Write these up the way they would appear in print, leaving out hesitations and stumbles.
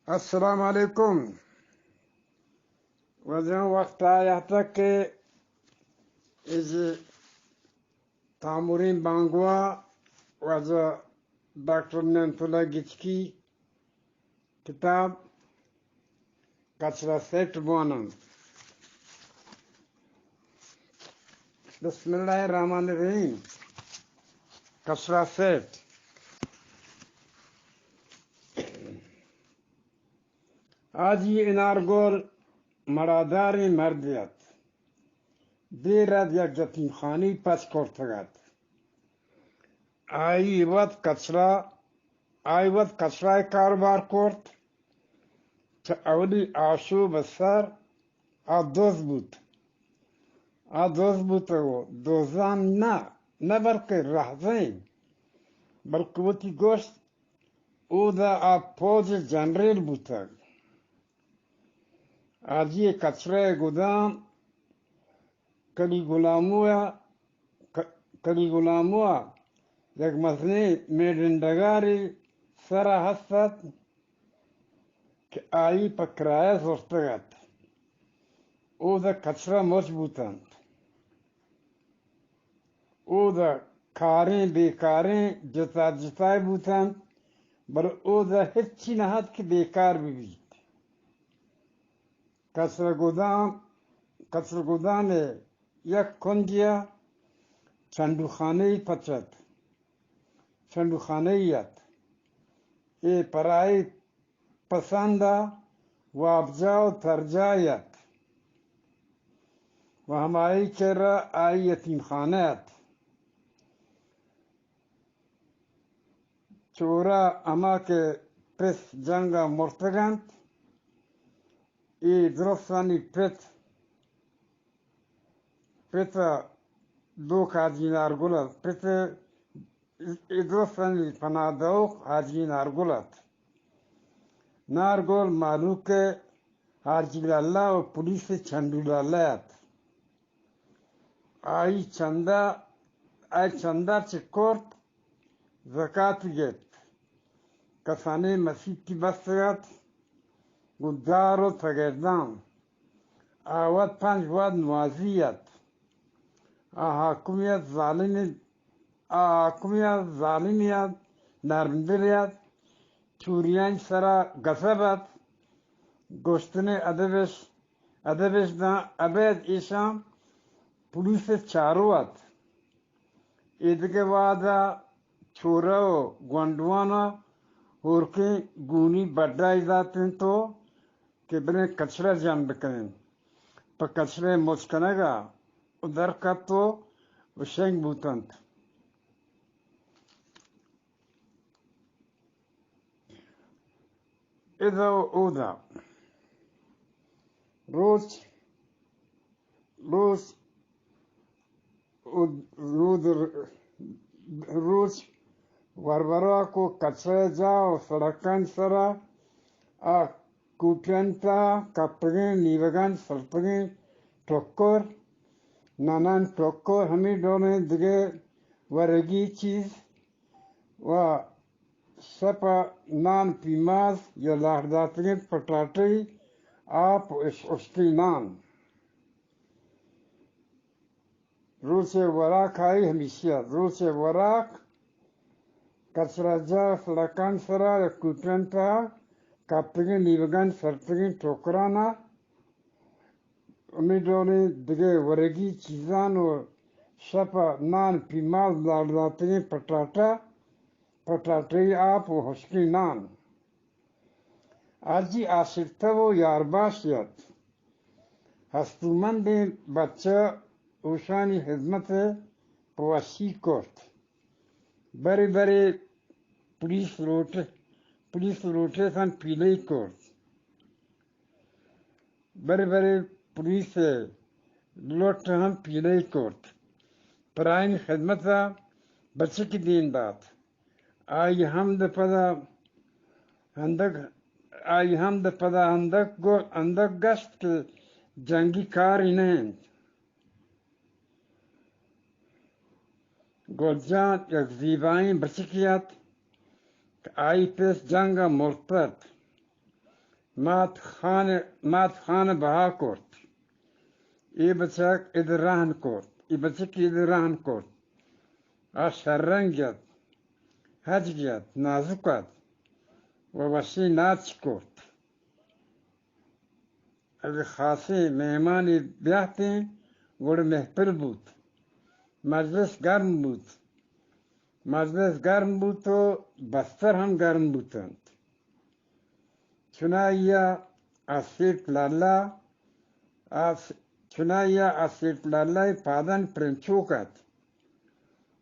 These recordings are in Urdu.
السلام علیکم۔ وزن وقت آیا تھا کہ از تامورین بانگوا وزا ڈاکٹر نعمت اللہ گچکی کتاب کچرا سیٹ بوانم۔ بسم اللہ الرحمن الرحیم۔ کچرا سیٹ آجی انارگول مراداری مردیت دیرد یک جتیم خانی پس کرتگد آئی وقت کچرای کاربار کرد که اولی آشوب سر دوز بود و دوزان نه بلکه رهزین بلکه وتی گوشت او دا پوز جنریل بودتگ آجی کچرای گودام کلی غلامویا یک مزنی میدندگاری سرا هستد که آیی پا کرایه زرتگد او دا کچرا مضبوطند او دا کارین بیکارین جتای بودند بل او دا هیچی نهاد که بیکار ببید. کچرا گودام یک کنجیا چندوخانه پچد چندوخانه یت ای پرای پسنده و ابجا و ترجایت و همایی که را آئی یتیم خانه ات چورا اما که پس جنگا مرتگند ای درستانی پتا دو حاجی نارگولت پتا ای درستانی پنادوق حاجی نارگولت نارگول مالوک حاجی لالا و پولیس چندو لالایت آئی چندا چکورت زکاة گیت کسانی مسیح کی بستگت گدار و تگردان آوات 5 واد موازیت حاکمیت ظالمیت نرمدلیت چوریان سرا گسبت گوشتن ادبش دا ابید ایشان پولیس چاروت ایدگه وادا چورا و گوندوانا ہورکے گونی بڑھائی جاتے ہیں تو کہ بنے کچرا جان بکنیں پا کچرے مچکنگا ادھر کا تو وشنگ بوتنت اذا و اودا روز ورورا کو کچرے جاو سڑکان سرا کوٹنتا کپگیں نیوگان سرپگیں ٹوکر نانان ٹوکر ہمیں دونے دگے ورگی چیز و سپا نان پیماز یا لارداتگیں پٹاٹی آپ اشتی نان روز وراک آئی ہمیشہ روز وراک کچرا جا سڑکان سرا یا کوٹنتا کپگیں نیوگان سرپگیں ٹوکرانا امیدونے دگے ورگی چیزان و شپا نان پیماز لارداتگیں پٹاٹی آپ و حسکی نان آجی آسکتا و یارباشیت ہستومند بچہ اوشانی خدمت پواسی کرت بری پولیس روٹے سن پیلے کرت بری پولیس لوٹ ہم پیلے کرت پرائن خدمت بچے کی دین دات آئی ہم د پدا اندک گشت کے جنگی کار انہیں گلجان یک زیبائیں بچکیت آئی پیس جنگا مرتد مات خان بها کرد. ای بچک ادران کرد. ای بچک ادران کرد. شررنگ گد. هج گد. نازکد. و وشی ناچ کرد. اگه خاصی مهمانی بیاتی گوڑ محفل بود. مجلس گرم بود. مجلس گرم بود تو بستر هم گرم بودند. چنایا اسیت لالا چنایا اسیت لالای پادن پرنچوکت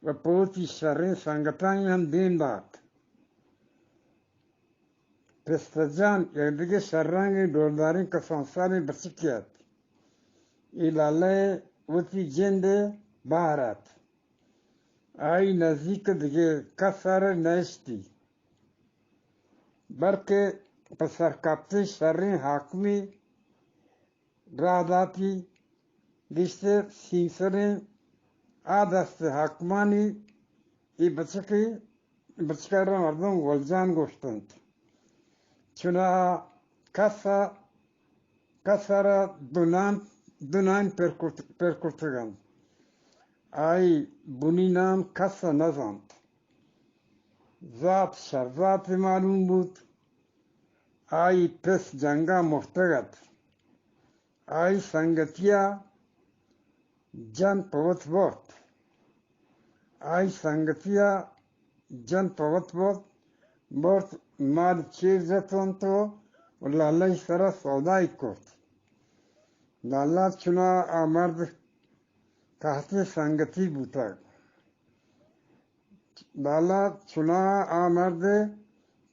و پوتی شرین سنگتانی هم دین داد. پستجان یک دیگه شرنگی دولدارین کسانسانی بسکیت. ای لالای وتی جنده بارد. آئی نزدیک دیگه کسر نیستی. بلکه پسرکپتی شرین حاکمی را داتی دیشته سینسرین آدست حاکمانی ای بچکه را مردم گلجان گوشتند. چنا کسر دونان پرکرتگند. آئی بنی نام کسا نزند. ذات شرزات معلوم بود. آئی پس جنگا مفتگت. آئی سنگتیا جن پوت بود. آئی سنگتیا جن پوت بود. بورت مال چیز جتون تو لالا سرا سودائی کرد. لالا چنا آمرد کہتے سنگتی بوتا. لالا چنا آمرد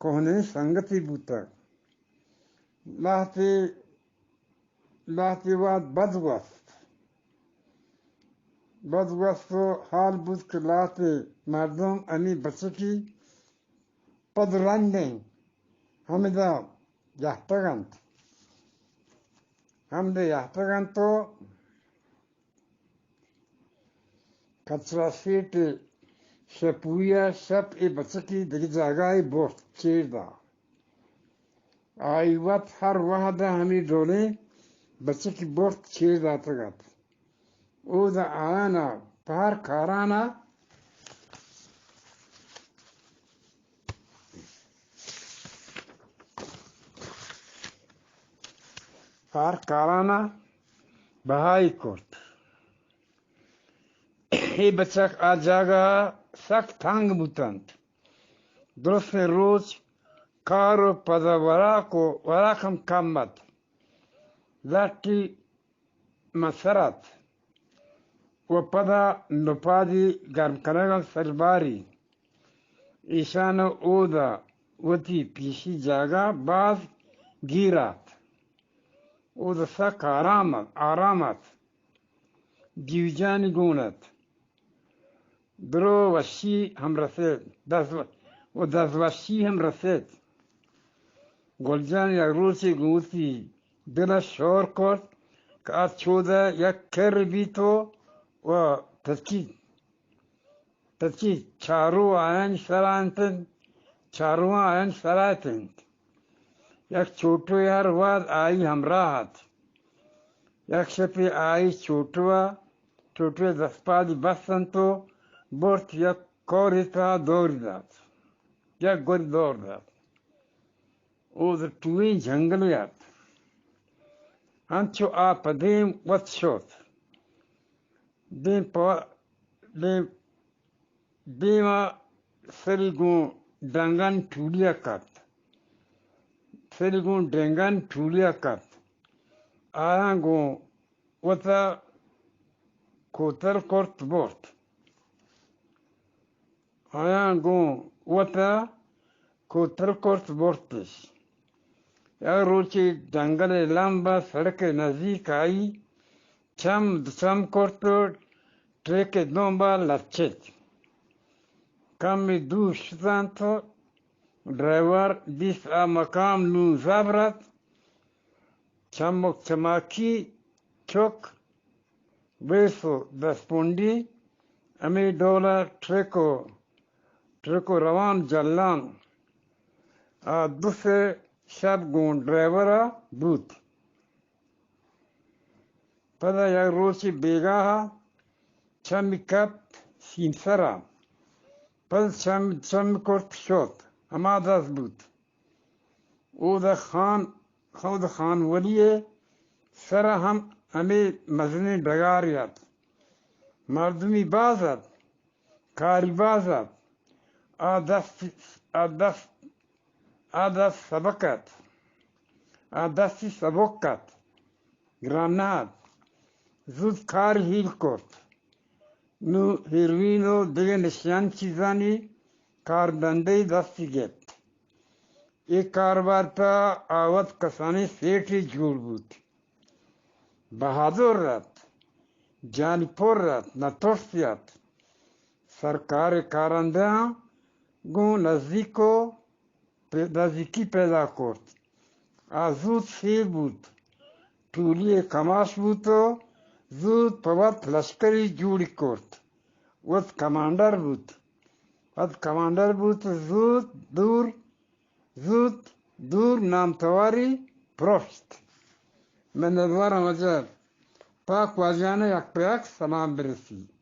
کوہنے سنگتی بوتا. لاتی واد بدوست و حال بود که لاتی مردم امی بچکی پد رندیں ہمیں دا یحتگند تو کچرا سیٹ شپویا شپ ای بچکی دیگه جاگائی بورت چیر دا. آئی وقت ہر وحدہ ہمیں دولے بچکی بورت چیر دا تگت. او دا آنا پار کارانا بہائی کرد. ای بچک آجاگا سخت تنگ بودند. درست روز کارو پدا وراکم کامد. لٹی مسرت و پدا نپادی گرم کنگم سرباری. ایشان اودا وتی پیشی جاگا باز گیرات. اودا سک آرامت دیوجانی گونت. درو وشی هم رسید. دز وشی هم رسید. گلجان یک روزی گوتی دلش شور کرد که از چوده یک کر بی تو و تکی چارو آین سرایتند. یک چوٹو یار واد آئی همراهت. یک شپی آئی چوٹو دستپادی بستن تو برد یک کوری تا دوری داد. یک گوری دور داد. او در توی جنگلیت. هنچو آب دیم وط شد. دیما سریگون دنگان ٹولیا کت. آیا گون وطا کوتر کرت برد. یک روچی جنگل لمبا سڑک نزدیک آئی. چم کرت ٹریک دنبا لچید. کمی دور شدن تو ڈرائیور دیس مقام نون زبرد. چماکی چوک بیسو دسپوندی امی دولا ٹریکو روان جلان. دوسرے شب گون ڈرائیورا بوت. پدا یک روچی بیگاها چمی کپ سیمسرا. پس چم کرد شد. اما دست بود. او دا خود خان ولیه سر هم همه مزنی ڈگاریت. مردمی بازد. کاری بازد. آدست سبکت. گراناد. زود کار هیل کرد. نو هیروین و دیگه نشان چیزانی کاربنده دستی گرفت. یک کاربار تا آوت کسانی سیٹی جور بود. بہادر رت. جانی پر رت. نترسیت. سرکار کارنده گو نزدیکی پیدا کرد. زود شیر بود. طولی کماش بود و زود پوت لشکری جوڑی کرد. وقت کماندر بود زود دور نامتواری پرشت. من ادوارم اجر پاک واجانه یک پیک سلام برسی.